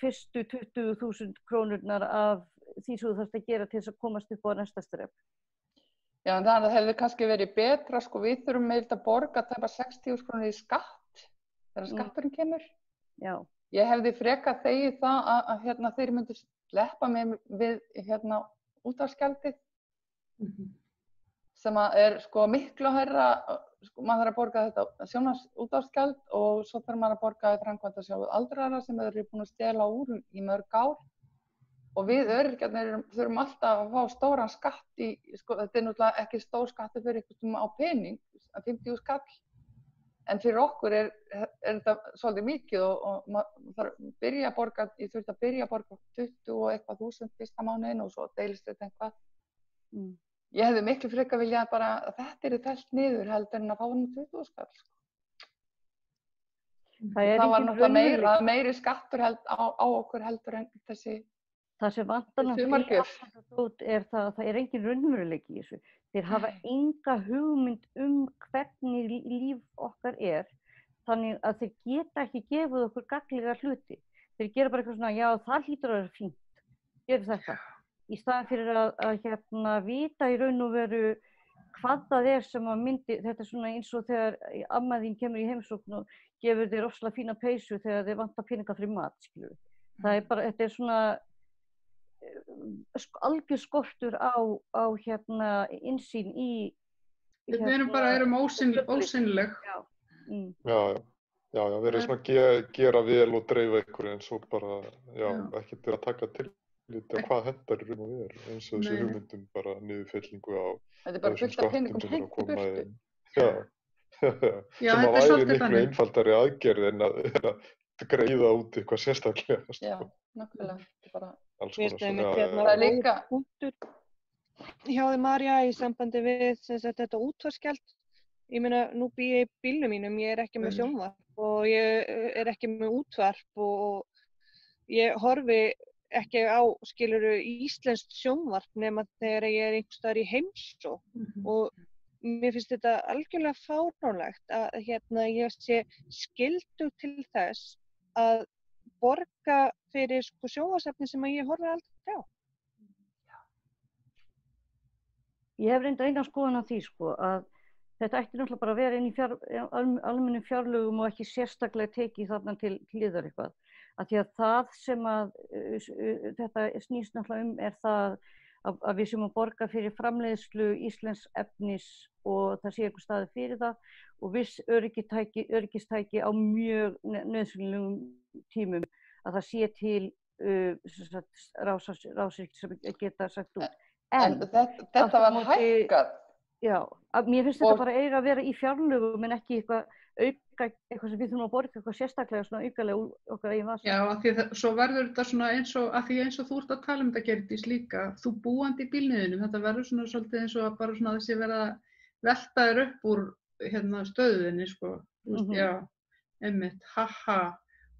fyrstu 20.000 krónurnar af því sem þú þarfst að gera til þess að komast upp á næsta skref. Já, en það hefði kannski verið betra, sko, við þurfum að borga tæpa 60.000 krónur í skatt, þegar skatturinn kemur. Já. Ég hefði frekar þegið það að þeir myndu sleppa mig við útvarpsgjaldið, sem er sko miklu hærra, sko, maður þarf að borga þetta sjónvarpsútvarpsgjald og svo þarf maður að borga framkvæmdasjóð aldraðra sem þeir eru búin að stela úr í mörg ár. Og við öryrkjarnir þurfum alltaf að fá stóran skatt í, sko, þetta er náttúrulega ekki stór skattur fyrir eitthvað á pening, 50.000 kall. En fyrir okkur er þetta svolítið mikið og maður þarf að byrja að borga, ég þurfti að byrja að borga 20 og eitthvað þúsund fyrsta mánuðinn og svo deilist þetta eitthvað. Ég hefði miklu frekar viljað bara að þetta er fellt niður heldur en að fá hann 20.000 kall. Það var náttúrulega meiri skattur á okkur heldur en þessi. Það sem vantar náttúrulega það er engin raunveruleiki í þessu. Þeir hafa enga hugmynd hvernig líf okkar er, þannig að þeir geta ekki gefið okkur gagnlega hluti. Þeir gera bara eitthvað svona, já, það hlýtur að vera fínt, gerðu þetta. Í staðan fyrir að vita í raun og veru hvað það sem að myndi, þetta svona eins og þegar amma þín kemur í heimsókn og gefur þér rosalega fína peysu þegar þið vantar peninga fyrir mat, skilur. Það bara, þetta svona algjör skortur á innsýn í Við erum ósýnileg. Já, verið svona gera vel og dreifa ykkur en svo bara, ekkert að taka til hvað hendar í raun og veru, eins og þessi hugmyndum bara niðurfellingu á þetta bara fullt af peningum hengt burtu. Sem að væri miklu einfaldari aðgerð en að greiða út eitthvað sérstaklega. Já, nákvæmlega. Það er líka punktur hjá þig, Marja, í sambandi við þetta útvarpsgjald. Ég meina, nú bý ég í bílnum mínum, ég er ekki með sjónvarp og ég er ekki með útvarp og ég horfi ekki á, skilurðu, íslenskt sjónvarp nema þegar ég er einhvers staðar í heimsókn og mér finnst þetta algjörlega fáránlegt að ég sé skyldug til þess að borga fyrir sjónvarpsefni sem ég horfi aldrei á. Ég hef reyndar engan skoðun á því að þetta ætti náttúrulega bara að vera inn í almennum fjárlögum og ekki sérstaklega tekið þarna til hliðar eitthvað. Af því að það sem þetta snýst náttúrulega er það að við séum að borga fyrir framleiðslu íslensks efnis og það sé einhver staður fyrir það og viss öryggistæki á mjög nauðsynlegum tímum að það sé til rásríkt sem geta sagt út. En þetta var hækkað. Já, mér finnst þetta bara eiga að vera í fjárlögum en ekki eitthvað sem við þurfum að borga eitthvað sérstaklega svona aukalega okkar eigin vasa. Já, af því svo verður þetta svona eins og þú ert að tala þetta Geirdís líka, þú búandi í bílniðinu, þetta verður svona svolítið eins og bara svona þessi verða velta þér upp úr stöðinni, sko. Já, einmitt,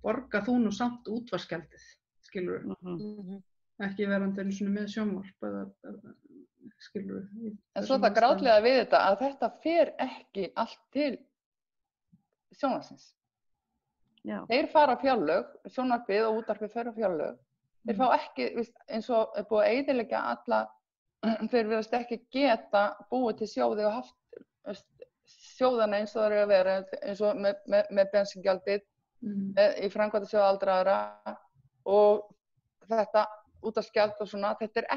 borga þú nú samt útvarpsgjaldið, skilurðu. Ekki verandi einu svona með sjónvarp eða skilurðu. En svo það grátlega við þetta að þetta fer ekki allt til sjónvarpsins. Þeir fara á fjárlög, sjónvarpið og útvarpið fer á fjárlög. Þeir fá ekki, eins og er búið að eyðileggja alla, þeir virðast ekki geta búið til sjóði og haft sjóðana eins og það eru að vera, eins og með bensingjaldið, í framkvæmdasjóði aldraðra og þetta útvarpsgjald og svona, þetta er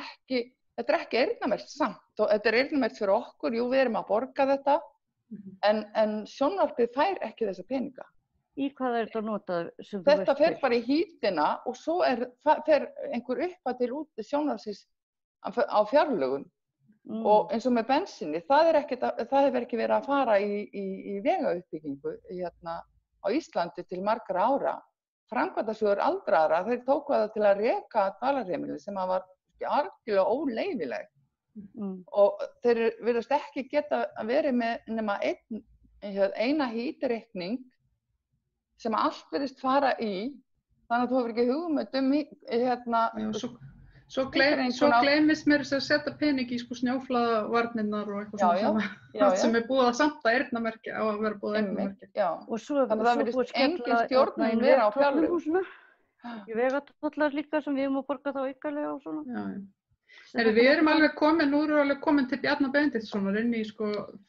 ekki eyrnamerkt samt og þetta er eyrnamerkt fyrir okkur, jú við erum að borga þetta en sjónvarpið fær ekki þessa peninga. Í hvað er þetta notað? Þetta fer bara í hítina og svo fer einhver upphæð til út sjónvarpsins á fjárlögum og eins og með bensinni, það hefur ekki verið að fara í vegauppbyggingu á Íslandi til margra ára. Framkvæmdasjóður aldraðra, þeir tóku það til að reka dvalarheimili sem var algjörlega óleyfileg og þeir virðast ekki geta að vera með nema eina hítireikning sem allt virðist fara í, þannig að þú hefur ekki hugmynd Svo gleymist mér að setja pening í snjóflóðavarnirnar og eitthvað sem er búið að samt að eyrnamerkja á að vera búið að eyrnamerkja. Þannig að það virðist engin stjórnun vera á fjárlögum. Í vegatollar líka sem við erum að borga þá aukalega og svona. Við erum alveg komin til Bjarna Benediktssonar inn í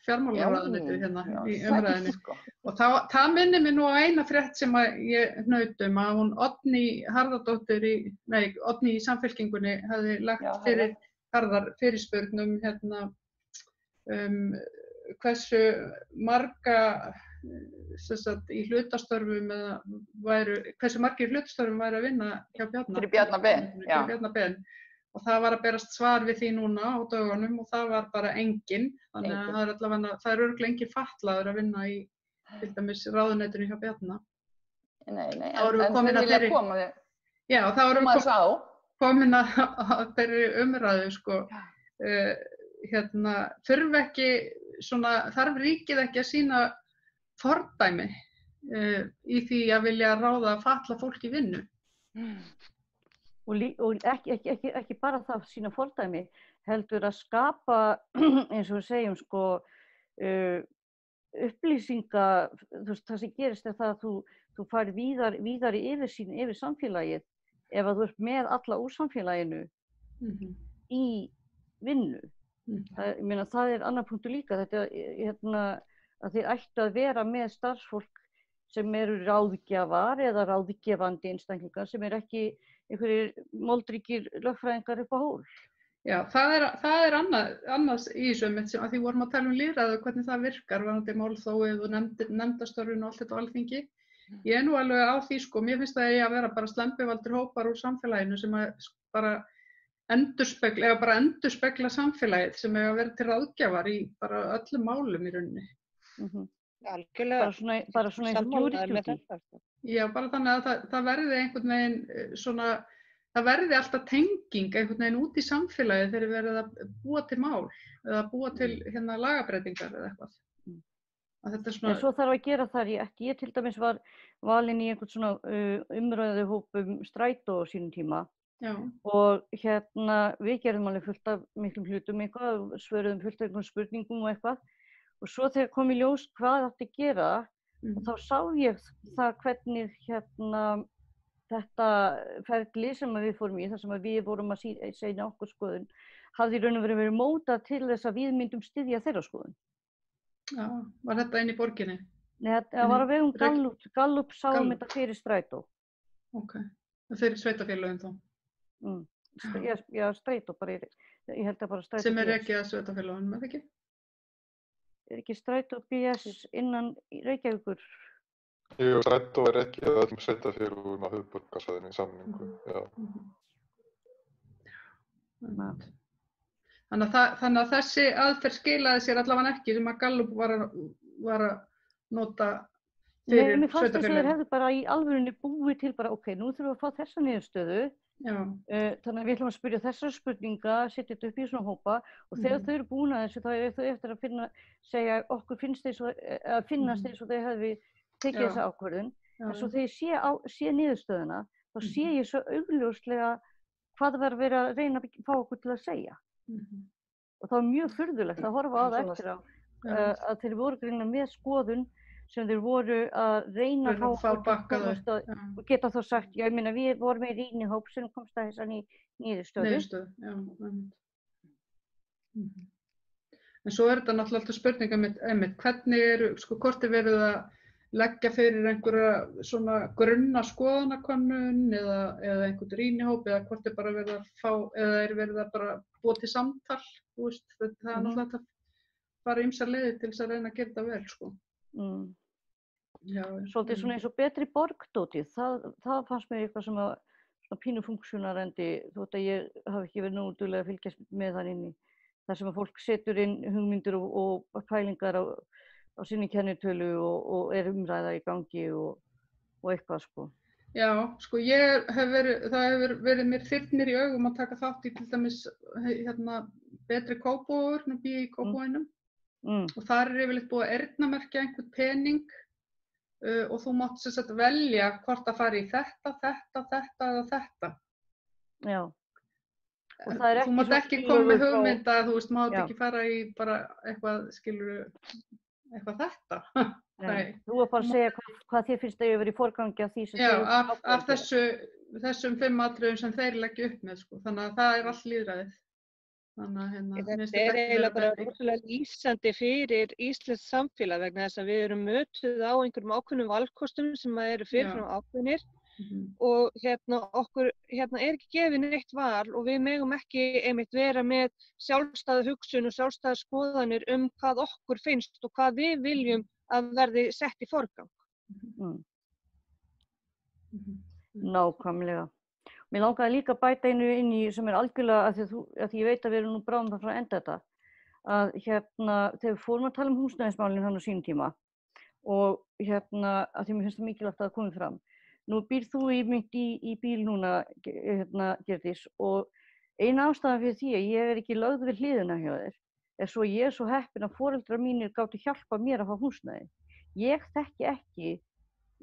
fjármálaráðuneytið í umræðinni. Og það minnir mig nú á eina frétt sem ég hnaut að hún Oddný Harðardóttir Oddný í Samfylkingunni hafði lagt fyrir Harðar fyrirspurn hversu marga í hlutastörfum hversu margir hlutastörfum væru að vinna hjá Bjarna. Fyrir Bjarna Ben. Og það var að berast svar við því núna á dögunum og það var bara enginn. Þannig að það er örugglega enginn fatlaður að vinna í til dæmis ráðuneytinu hjá Bjarna. Nei, en þeir vilja koma þér. Já, þá erum við komin að þeirri umræðu, þarf ríkið ekki að sýna fordæmi í því að vilja ráða fatlað fólk í vinnu. Og ekki bara það sína fordæmi, heldur að skapa, eins og við segjum, upplýsinga, það sem gerist er það að þú fær víðar í yfirsýn yfir samfélagið ef að þú ert með alla úr samfélaginu í vinnu. Ég meina, það annar punktur líka, þetta, að þeir ættu að vera með starfsfólk sem eru ráðgjafar eða ráðgefandi einstaklingar sem ekki einhverjir moldríkir lögfræðingar upp á hól. Já, það annars í þessu sem að því vorum að tala lýðræði og hvernig það virkar, varðandi málþófið og nefndastörfin og allt þetta á Alþingi. Ég nú alveg á því, sko, mér finnst það að vera bara slembivaldir hópar úr samfélaginu sem að bara endurspegla samfélagið sem að vera til ráðgjafar í bara öllum málum í rauninni. Algjörlega. Bara svona eins og jury. Já, bara þannig að það verði einhvern veginn svona, það verði alltaf tenging einhvern veginn út í samfélagið þegar verið að búa til mál eða búa til lagabreytingar eða eitthvað. Svona... En svo þarf að gera þar ég til dæmis var valin í einhvern svona umræðuhópum Strætó á sínum tíma. Já. Og við gerðum alveg fullt af miklum hlutum eitthvað, svöruðum fullt af einhvern spurningum og eitthvað. Og svo þegar kom í ljós hvað átti að gera, og þá sá ég það hvernig þetta ferli sem við fórum í, þar sem við vorum að segja okkur skoðun, hafði í raun og verið mótað til þess að við myndum styðja þeirra skoðun. Já, var þetta inn í borginni? Nei, það var á vegum Gallup. Gallup sáum þetta fyrir Strætó. Ok, fyrir sveitafélögin þá? Já, Strætó bara, ég held að bara Strætó. Sem ekki að sveitafélögin, með ekki? Ekki Strætó BS innan Reykjavíkur? Jú, Strætó ekki að öllum sveitafélögum á höfuðborgarsvæðinu í samningu, já. Þannig að þessi aðferð skilaði sér allavega ekki sem að Gallup var að nota fyrir Nei, mér fannst þess að sveitarfélögin. þeir hefðu bara í alvörunni búið til bara, ok, nú þurfum við að fá þessa niðurstöðu. Já. Þannig að við ætlum að spyrja þessar spurninga, setja þetta upp í svona hópa og þegar þau eru búin að þessu þá þau eftir að segja okkur finnst eins og þau hefði tekið þessa ákvörðun. En svo þegar ég sé niðurstöðuna, þá sé ég svo augljóslega hvað var verið að reyna að fá okkur til að segja. Og það var mjög furðulegt að horfa á það eftir á að þeir voru greinilega með skoðun sem þeir voru að reyna að fá komast og geta þá sagt, já, ég meina við vorum með rýnihóp sem komst að þessa niðurstöðu. Já. En svo þetta náttúrulega alltaf spurninga einmitt, hvernig hvort verið að leggja fyrir einhverja svona grunna skoðanakönnun eða einhvern rýnihóp eða hvort bara verið að fá, eða verið að bara búa til samtal, þú veist, það náttúrulega að fara ýmsar leiðir til þess að reyna að gera þetta vel, sko. Já, svolítið svona eins og betri borgdótið, það fannst mér eitthvað sem að pínu funksjónarendi, þótt að ég hafi ekki verið nógu duglega að fylgjast með það inni. Þar sem að fólk setur inn hugmyndir og pælingar á sinni kennitölu og umræða í gangi og eitthvað, sko. Já, sko það hefur verið mér þyrnir í augum að taka þátt í til dæmis betri kópavogur, nú bý ég í Kópavoginum. Og þar yfirleitt búið að eyrnamerkja einhvern pening og þú mátt sem sagt velja hvort að fara í þetta eða þetta. Já. Þú mátt ekki koma með hugmynd að þú veist, mátt ekki fara í bara eitthvað, eitthvað þetta. Nei. Þú var bara að segja hvað þér finnst að ég verið í forgangi af því sem þeir eru að af þessum 5 atriðum sem þeir leggja upp með, sko. Þannig að það allt lýðræðið. Þetta eiginlega bara rosalega lýsandi fyrir íslenskt samfélag vegna þess að við erum mötuð á einhverjum ákveðnum valkostum sem eru fyrirfram ákveðnir og okkur er ekki gefið neitt val og við megum ekki einmitt vera með sjálfstæða hugsun og sjálfstæða skoðanir hvað okkur finnst og hvað við viljum að verði sett í forgang. Nákvæmlega. Mér langaði líka að bæta einu inn í sem algjörlega, að því ég veit að við erum nú bráðum frá að enda þetta, að þegar við fórum að tala húsnæðismálin hann á sínum tíma og að því mér finnst það mikilvægt að það komi fram. Nú býr þú í bíl núna, Gerdís, og eina ástæðan fyrir því að ég ekki lögð við hliðina hjá þér svo ég svo heppin að foreldrar mínir gátu hjálpa mér að fá húsnæði. Ég þekki ekki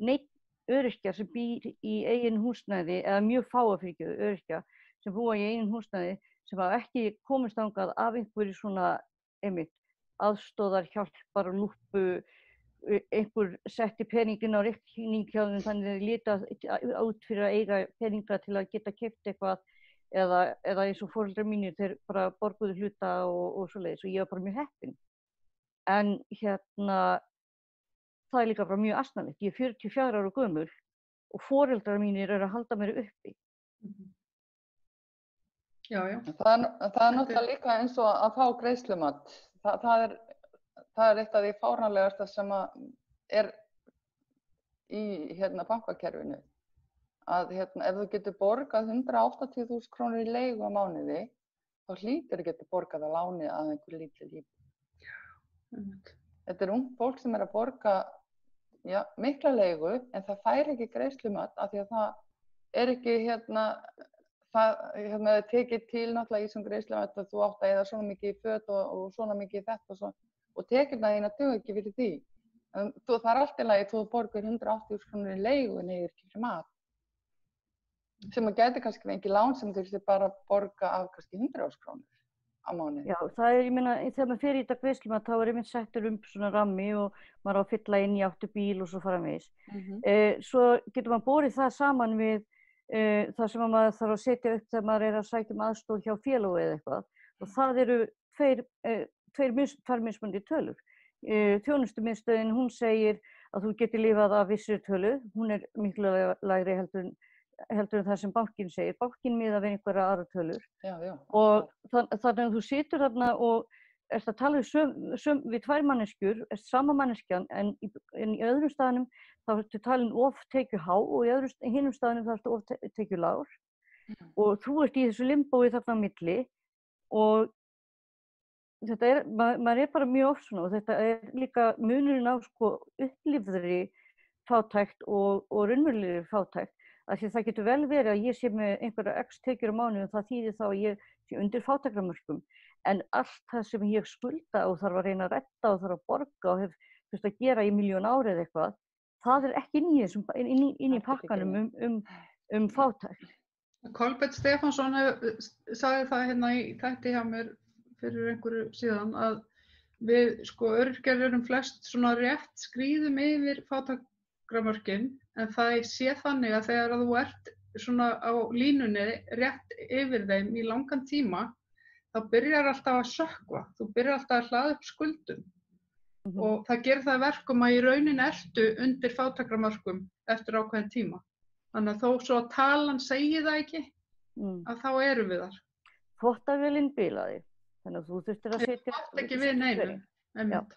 neitt öryrkja sem býr í eigin húsnæði eða mjög fáafrikið öryrkja sem búa í eigin húsnæði sem hafa ekki komist þangað af einhverju svona aðstoðar, hjálpar og lúppu, einhver setti peningin á reikning hjá þeim þannig að þeir líta út fyrir að eiga peninga til að geta keypt eitthvað eða eins og foreldrar mínir, þeir bara borguðu hluta og svoleiðis og ég var bara mjög heppin. En það er líka bara mjög asnalegt. Ég er 44 ára gömul og foreldrar mínir eru að halda mér uppi. Já, já. Það er náttúrulega líka eins og að fá greiðslumat. Það er eitt af því fáránlegasta sem er í bankakerfinu. Að ef þú getur borgað 180.000 krónur í leigu á mánuði, þá hlýtur þú getur borgað að láni að einhver lítil íbúð. Þetta er ungt fólk sem er að borga mikla leigu, en það fær ekki greiðslumat af því að það er ekki það er tekið til náttúrulega í þessum greiðslumat að þú átt að eyða svona mikið í föt og svona mikið í þetta og tekjurnar þínar duga ekki fyrir því. Það er allt í lagi þú borgar 180.000 krónur í leigu en eigir ekki fyrir mat. Sem að gæti kannski fengið lán sem þurfti bara að borga af kannski 100.000 krónur á mánuði. Já, það er, ég meina, þegar maður fer í þetta greiðslumat þá er einmitt settur svona rammi og maður á að fylla inn í áttu bíl og svo framvegis. Svo getur maður borið það saman við það sem maður þarf að setja upp þegar maður er að sækja aðstoð hjá félögu eða eitthvað og það eru tvær mismunandi tölur. Þjónustumiðstöðin, hún segir að þú getur lifað af vissri tölu, hún er miklu lægri heldur en það sem bankinn segir. Bankinn miðar við einhverja aðra tölur. Og þannig að þú situr þarna og ert að tala við tvær manneskjur, sama manneskjan, en í öðrum staðnum þá ertu talin of tekjuhá og í hinum staðnum þá ertu of tekjulágur. Og þú ert í þessu limbói þarna á milli og þetta er, maður er bara mjög oft svona og þetta er líka munurinn á upplifðri fátækt og raunverulegri fátækt. Af því það getur vel verið að ég sé með einhverja x tekjur á mánuði og það þýðir þá að ég sé undir fátækramörkum. En allt það sem ég skulda og þarf að reyna að redda og þarf að borga og hef þurft að gera í 1.000.000 ári eða eitthvað, það er ekki inn í pakkanum fátækt. Kolbeinn Stefánsson sagði það í þætti hjá mér fyrir einhverju síðan að við öryrkjar erum flest svona rétt skríðum yfir fátækramörkin en það sé þannig að þegar þú ert svona á línunni rétt yfir þeim í langan tíma þá byrjar alltaf að sökkva, þú byrjar alltaf að hlaða upp skuldum og það gerir það verkum að í rauninni ertu undir fátækramörkum eftir ákveðin tíma. Þannig að þó svo að talan segi það ekki, að þá erum við þar. Þvottavélin bilaði, þannig að þú þurftir að setja... Það átt ekki við neinu, einmitt.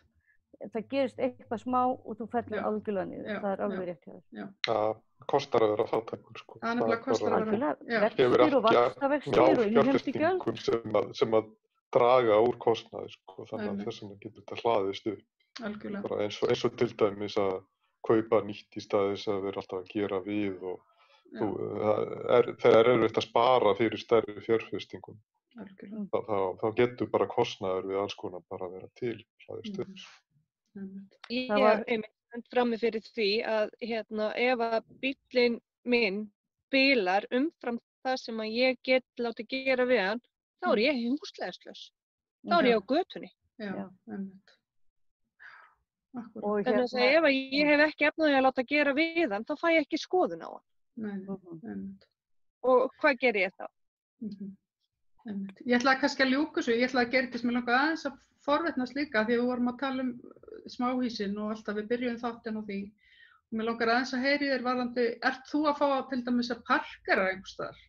Það gerist eitthvað smá og þú fellur algjörlega niður, það er alveg rétt hjá þér. Það kostar að vera fátækur, sko. Það nefnilega kostar að vera. Vextir og vaxtavextir og innheimtu gjöld. Fjárfestingum sem að draga úr kostnaði, sko, þannig að þess vegna getur þetta hlaðist upp. Algjörlega. Bara eins og til dæmis að kaupa nýtt í stað þess að vera alltaf að gera við og þegar er erfitt að spara fyrir stærri fjárfestingum. Þá getur bara kostnaður við alls konar bara að vera til hlaðist upp. Ég er einmitt frammi fyrir því að ef að bíllinn minn bilar umfram það sem að ég get látið gera við hann, þá er ég húsnæðislaus. Þá er ég á götunni. Já, einmitt. Þannig að ef að ég hef ekki efnaði að láta gera við hann, þá fæ ég ekki skoðun á hann. Einmitt. Og hvað ger ég þá? Einmitt. Ég ætlaði kannski að ljúka þessu, ég ætlaði að gera þess með langar aðeins að forvitnast líka því við vorum að tala smáhýsin og alltaf við byrjuðum þáttinn á því. Og mér langar aðeins að heyri þér varðandi, ert þú að fá til dæmis að parkera einhvers staðar?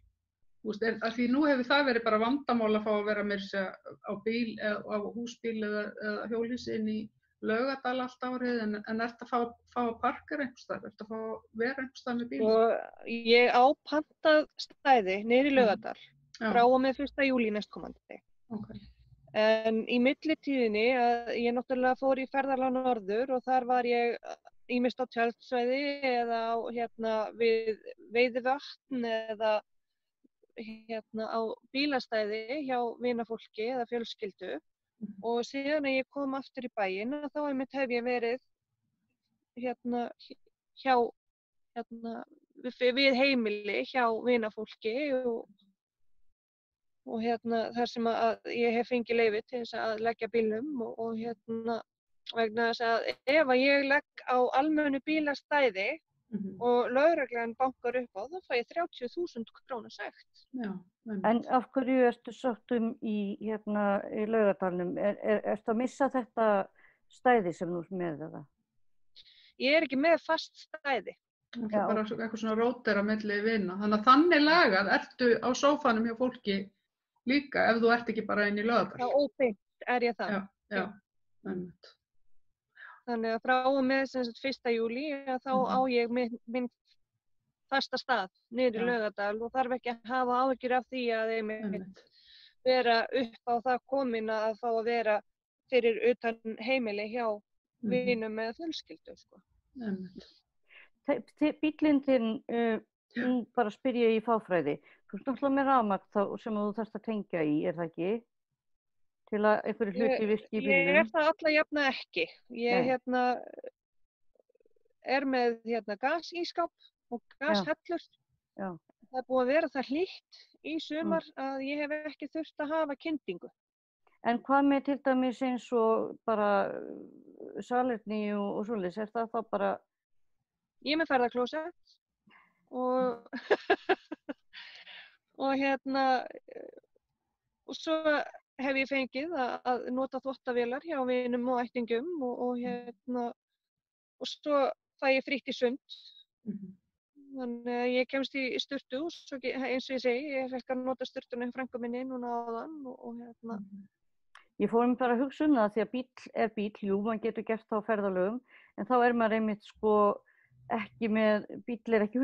Því nú hefur það verið bara vandamál að fá að vera með á bíl, á húsbíl eða hjólhýsi inn í Laugardal allt árið, en ert að fá að parkera einhvers staðar? Ert að fá að vera einhvers staðar með bíl? Og ég á pantað stæði niður í Laugardal frá og með 1. júlí næstkomandi. En í millitíðinni að ég náttúrulega fór í ferðalag norður og þar var ég ýmist á tjaldsvæði eða við veiðivatn eða á bílastæði hjá vinafólki eða fjölskyldu og síðan að ég kom aftur í bæinn þá einmitt hef ég verið við heimili hjá vinafólki og þar sem að ég hef fengið leyfi til þess að leggja bílnum og vegna þess að ef að ég legg á almennu bílastæði og lögreglan bankar upp á, þá fæ ég 30.000 króna sekt. Já, En af hverju ertu sóttum í Laugardalnum? Ertu að missa þetta stæði sem þú ert með eða? Ég ekki með fast stæði. Það er bara eitthvað svona rótera milli vina. Þannig lagað ertu á sófanum hjá fólki líka ef þú ert ekki bara inn í Laugardal. Já, óbeint ég það. Já, einmitt. Þannig að frá og með 1. júlí þá á ég minn fasta stað niður í Laugardal og þarf ekki að hafa áhyggjur af því að ég vera upp á það komin að fá að vera fyrir utan heimili hjá vinum eða fjölskyldu. Sko. Bíllinn þinn, bara spyr ég í fáfræði, þú ert náttúrulega með rafmagn sem þú þarft að tengja í, það ekki? Til að einhverju hluti virki í bílnum? Ég það alla jafna ekki. Ég með gasískáp og gashellur. Já. Það búið að vera það hlýtt í sumar að ég hef ekki þurft að hafa kyndingu. En hvað með til dæmis eins og bara salerni og svoleiðis, það þá bara? Ég með ferðaklósett og og svo hef ég fengið að nota þvottavélar hjá vinum og ættingjum og svo fæ ég frítt í sund. Þannig að ég kemst í sturtu og eins og ég segi, ég fekk að nota sturtuna hjá frænku minni núna áðan Ég fór bara að hugsa það því að bíll bíll, jú, maður getur gert það á ferðalögum, en þá maður einmitt ekki með, bíll ekki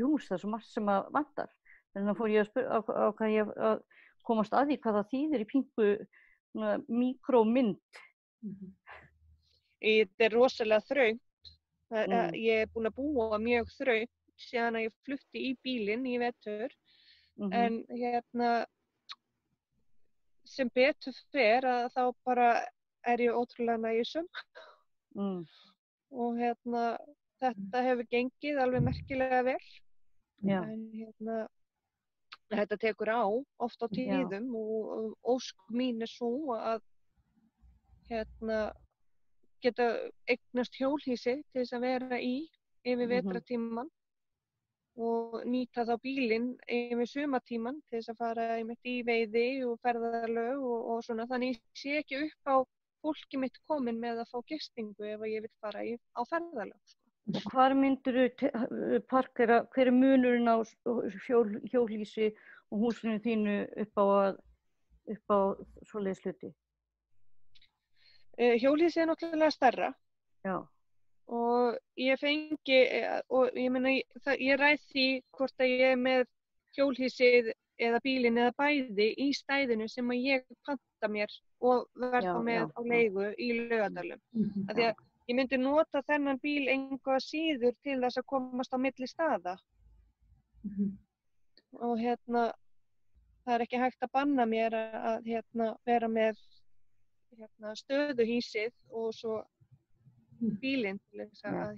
hús, það er svo margt sem að vantar. Þannig að fór ég að komast að því hvað það þýðir í pingu míkrómynd. Þetta er rosalega þröngt. Ég búin að búa mjög þröngt síðan að ég flutti í bílinn í vetur. En sem betur fer að þá bara ég ótrúlega nægjusöm. Og þetta hefur gengið alveg merkilega vel. En þetta tekur á oft á tíðum og ósk mín svo að geta eignast hjólhýsi til þess að vera í yfir vetrartímann og nýta þá bílinn yfir sumartímann til þess að fara í veiði og ferðalög og svona. Þannig ég sé ekki upp á fólki mitt komin með að fá gistingu ef ég vil fara á ferðalög. Og hvar myndirðu parkera, hver er munurinn á hjólhýsi og húsinu þínu upp á svoleiðis hluti? Hjólhýsi er náttúrulega stærra. Já. Og ég fengi, og ég meina, ég ræð því hvort að ég með hjólhýsið eða bílinn eða bæði í stæðinu sem að ég panta mér og verða með á leigu í Laugardalum. Því að ég myndi nota þennan bíl enga síður til þess að komast á milli staða. Og það er ekki hægt að banna mér að vera með stöðuhýsið og svo bílinn til þess að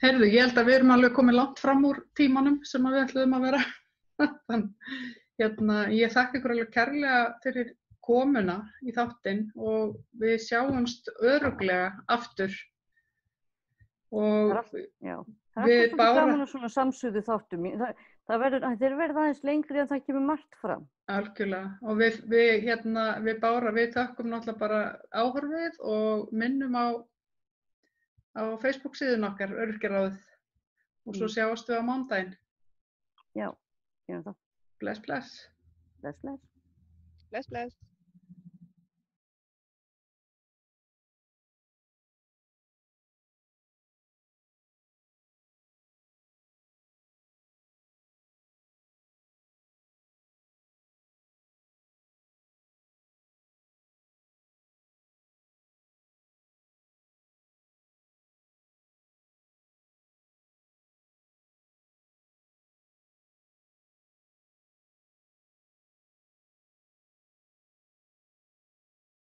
Heyrðu, ég held að við erum alveg komið langt fram úr tímanum sem við ætluðum að vera. Ég þakka ykkur alveg kærlega fyrir komuna í þáttinn og við sjáumst örugglega aftur. Og við Bára gaman og svona samsuðu þáttum. Þeir verða aðeins lengri en það kemur margt fram. Algjörlega. Og við Bára, við þökkum náttúrulega bara áhorfið og minnum á Facebook síðun okkar, Öryrkjaráðið. Og svo sjáumst við á mánudaginn. Já, gerum það. Bless, bless. Bless, bless. Bless, bless.